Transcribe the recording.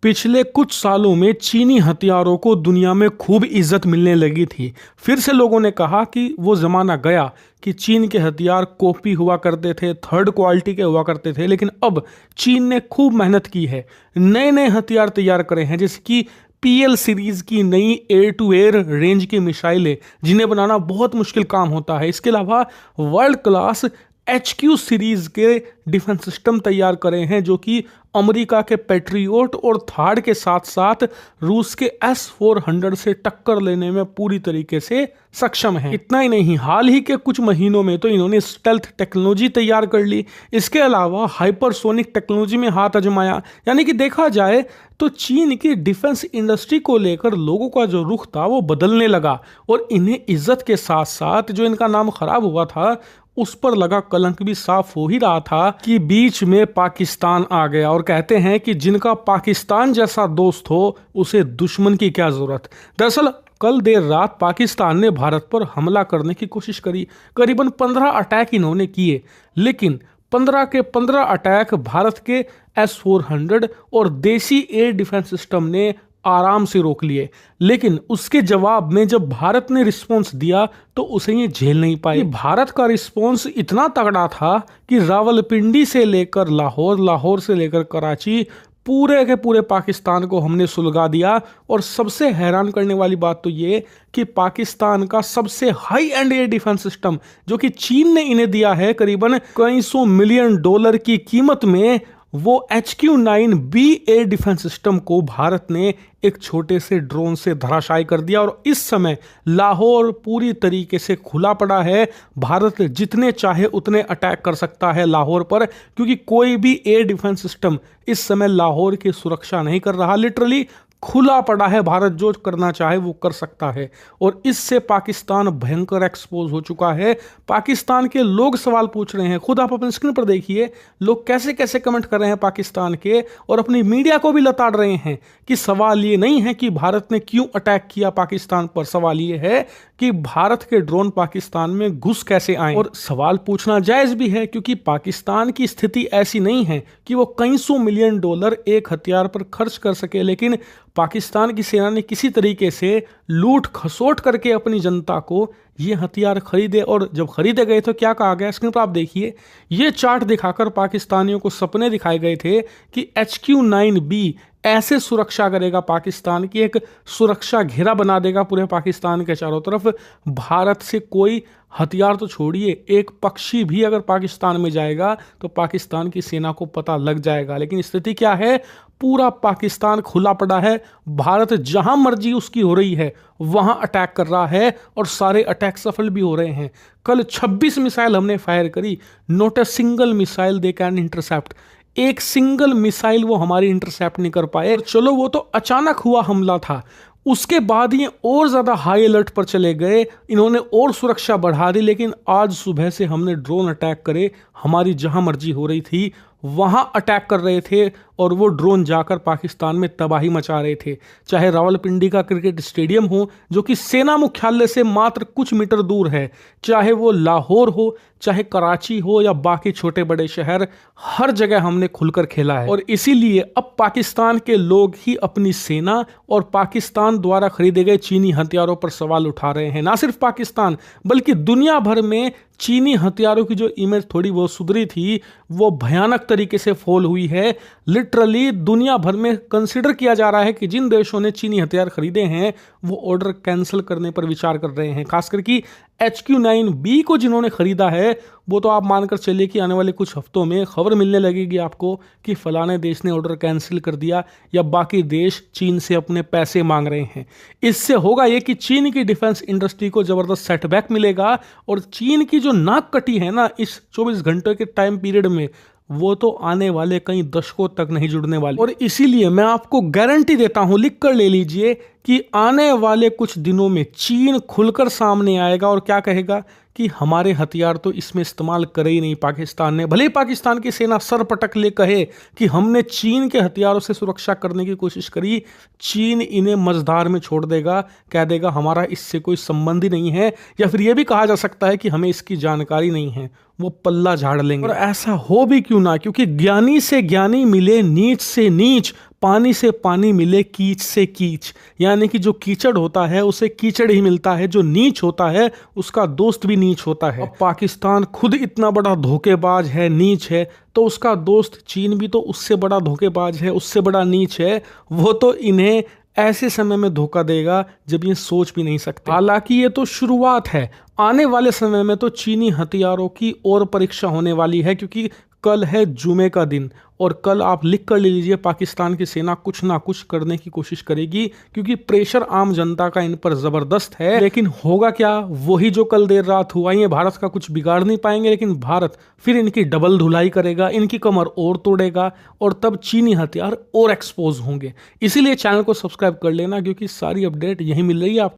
पिछले कुछ सालों में चीनी हथियारों को दुनिया में खूब इज्जत मिलने लगी थी। फिर से लोगों ने कहा कि वो जमाना गया कि चीन के हथियार कॉपी हुआ करते थे, थर्ड क्वालिटी के हुआ करते थे। लेकिन अब चीन ने खूब मेहनत की है, नए नए हथियार तैयार करे हैं, जैसे कि PL सीरीज की नई एयर टू एयर रेंज की मिसाइलें, जिन्हें बनाना बहुत मुश्किल काम होता है। इसके अलावा वर्ल्ड क्लास HQ सीरीज के डिफेंस सिस्टम तैयार करे हैं, जो कि अमेरिका के पैट्रियोट और थार्ड के साथ साथ रूस के S-400 से टक्कर लेने में पूरी तरीके से सक्षम है। इतना ही नहीं, हाल ही के कुछ महीनों में तो इन्होंने स्टेल्थ टेक्नोलॉजी तैयार कर ली। इसके अलावा हाइपरसोनिक टेक्नोलॉजी में हाथ आजमाया। यानी कि देखा जाए तो चीन की डिफेंस इंडस्ट्री को लेकर लोगों का जो रुख था वो बदलने लगा, और इन्हें इज्जत के साथ साथ जो इनका नाम खराब हुआ था उस पर लगा कलंक भी साफ हो ही रहा था कि बीच में पाकिस्तान आ गया। और कहते हैं कि जिनका पाकिस्तान जैसा दोस्त हो उसे दुश्मन की क्या जरूरत। दरअसल कल देर रात पाकिस्तान ने भारत पर हमला करने की कोशिश करी। करीबन 15 अटैक इन्होंने किए, लेकिन 15 के 15 अटैक भारत के S-400 और देसी एयर डिफेंस सिस्टम ने आराम से रोक लिए। लेकिन उसके जवाब में जब भारत ने रिस्पॉन्स दिया तो उसे ये झेल नहीं पाई। भारत का रिस्पॉन्स इतना तगड़ा था कि रावलपिंडी से लेकर लाहौर, लाहौर से लेकर कराची, पूरे के पूरे पाकिस्तान को हमने सुलगा दिया। और सबसे हैरान करने वाली बात तो ये कि पाकिस्तान का सबसे high and air defence system जो कि चीन ने इन्हें दिया है करीबन कई $100 मिलियन की कीमत में, वो HQ-9B एयर डिफेंस सिस्टम को भारत ने एक छोटे से ड्रोन से धराशायी कर दिया। और इस समय लाहौर पूरी तरीके से खुला पड़ा है। भारत जितने चाहे उतने अटैक कर सकता है लाहौर पर, क्योंकि कोई भी एयर डिफेंस सिस्टम इस समय लाहौर की सुरक्षा नहीं कर रहा। लिटरली खुला पड़ा है, भारत जो करना चाहे वो कर सकता है। और इससे पाकिस्तान भयंकर एक्सपोज हो चुका है। पाकिस्तान के लोग सवाल पूछ रहे हैं, खुद आप अपनी स्क्रीन पर देखिए लोग कैसे कैसे कमेंट कर रहे हैं पाकिस्तान के, और अपनी मीडिया को भी लताड़ रहे हैं कि सवाल ये नहीं है कि भारत ने क्यों अटैक किया पाकिस्तान पर, सवाल ये है कि भारत के ड्रोन पाकिस्तान में घुस कैसे आए। और सवाल पूछना जायज भी है, क्योंकि पाकिस्तान की स्थिति ऐसी नहीं है कि वो कई $100 मिलियन एक हथियार पर खर्च कर सके। लेकिन पाकिस्तान की सेना ने किसी तरीके से लूट खसोट करके अपनी जनता को ये हथियार खरीदे। और जब खरीदे गए तो क्या कहा गया, स्क्रीन पर आप देखिए, ये चार्ट दिखाकर पाकिस्तानियों को सपने दिखाए गए थे कि HQ-9B ऐसे सुरक्षा करेगा पाकिस्तान की, एक सुरक्षा घेरा बना देगा पूरे पाकिस्तान के चारों तरफ। भारत से कोई हथियार तो छोड़िए, एक पक्षी भी अगर पाकिस्तान में जाएगा तो पाकिस्तान की सेना को पता लग जाएगा। लेकिन स्थिति क्या है, पूरा पाकिस्तान खुला पड़ा है। भारत जहां मर्जी उसकी हो रही है वहां अटैक कर रहा है, और सारे अटैक सफल भी हो रहे हैं। कल 26 मिसाइल हमने फायर करी, not a single missile they can intercept. एक सिंगल मिसाइल वो हमारी इंटरसेप्ट नहीं कर पाए। चलो वो तो अचानक हुआ हमला था, उसके बाद ये और ज़्यादा हाई अलर्ट पर चले गए, इन्होंने और सुरक्षा बढ़ा दी। लेकिन आज सुबह से हमने ड्रोन अटैक करे, हमारी जहां मर्जी हो रही थी वहां अटैक कर रहे थे, और वो ड्रोन जाकर पाकिस्तान में तबाही मचा रहे थे। चाहे रावलपिंडी का क्रिकेट स्टेडियम हो जो कि सेना मुख्यालय से मात्र कुछ मीटर दूर है, चाहे वो लाहौर हो, चाहे कराची हो, या बाकी छोटे बड़े शहर, हर जगह हमने खुलकर खेला है। और इसीलिए अब पाकिस्तान के लोग ही अपनी सेना और पाकिस्तान द्वारा खरीदे गए चीनी हथियारों पर सवाल उठा रहे हैं। ना सिर्फ पाकिस्तान बल्कि दुनिया भर में चीनी हथियारों की जो इमेज थोड़ी बहुत सुधरी थी वो भयानक तरीके से फॉल हुई है। लिटरली दुनिया भर में कंसिडर किया जा रहा है कि जिन देशों ने चीनी हथियार खरीदे हैं वो ऑर्डर कैंसिल करने पर विचार कर रहे हैं। खासकर कि HQ-9B को जिन्होंने खरीदा है वो तो आप मानकर चलिए कि आने वाले कुछ हफ्तों में खबर मिलने लगेगी आपको कि फलाने देश ने ऑर्डर कैंसिल कर दिया, या बाकी देश चीन से अपने पैसे मांग रहे हैं। इससे होगा ये कि चीन की डिफेंस इंडस्ट्री को जबरदस्त सेटबैक मिलेगा, और चीन की जो नाक कटी है ना इस 24 घंटे के टाइम पीरियड में, वो तो आने वाले कई दशकों तक नहीं जुड़ने वाली। और इसीलिए मैं आपको गारंटी देता हूं, लिख कर ले लीजिए, कि आने वाले कुछ दिनों में चीन खुलकर सामने आएगा और क्या कहेगा कि हमारे हथियार तो इसमें इस्तेमाल करे ही नहीं पाकिस्तान ने। भले ही पाकिस्तान की सेना सर पटक ले कहे कि हमने चीन के हथियारों से सुरक्षा करने की कोशिश करी, चीन इन्हें मझधार में छोड़ देगा, कह देगा हमारा इससे कोई संबंध ही नहीं है, या फिर यह भी कहा जा सकता है कि हमें इसकी जानकारी नहीं है, वो पल्ला झाड़ लेंगे। और ऐसा हो भी क्यों ना, क्योंकि ज्ञानी से ज्ञानी मिले नीच से नीच। पानी से पानी मिले कीच से कीच, यानी कि जो कीचड़ होता है उसे कीचड़ ही मिलता है, जो नीच होता है उसका दोस्त भी नीच होता है। अब पाकिस्तान खुद इतना बड़ा धोखेबाज है, नीच है, तो उसका दोस्त चीन भी तो उससे बड़ा धोखेबाज है, उससे बड़ा नीच है। वो तो इन्हें ऐसे समय में धोखा देगा जब ये सोच भी नहीं सकते। हालांकि ये तो शुरुआत है, आने वाले समय में तो चीनी हथियारों की और परीक्षा होने वाली है, क्योंकि कल है जुमे का दिन और कल आप लिख कर ले लीजिए पाकिस्तान की सेना कुछ ना कुछ करने की कोशिश करेगी, क्योंकि प्रेशर आम जनता का इन पर जबरदस्त है। लेकिन होगा क्या, वही जो कल देर रात हुआ। ये भारत का कुछ बिगाड़ नहीं पाएंगे, लेकिन भारत फिर इनकी डबल धुलाई करेगा, इनकी कमर और तोड़ेगा और तब चीनी हथियार और एक्सपोज होंगे। इसीलिए चैनल को सब्सक्राइब कर लेना, क्योंकि सारी अपडेट यही मिल रही है आपको।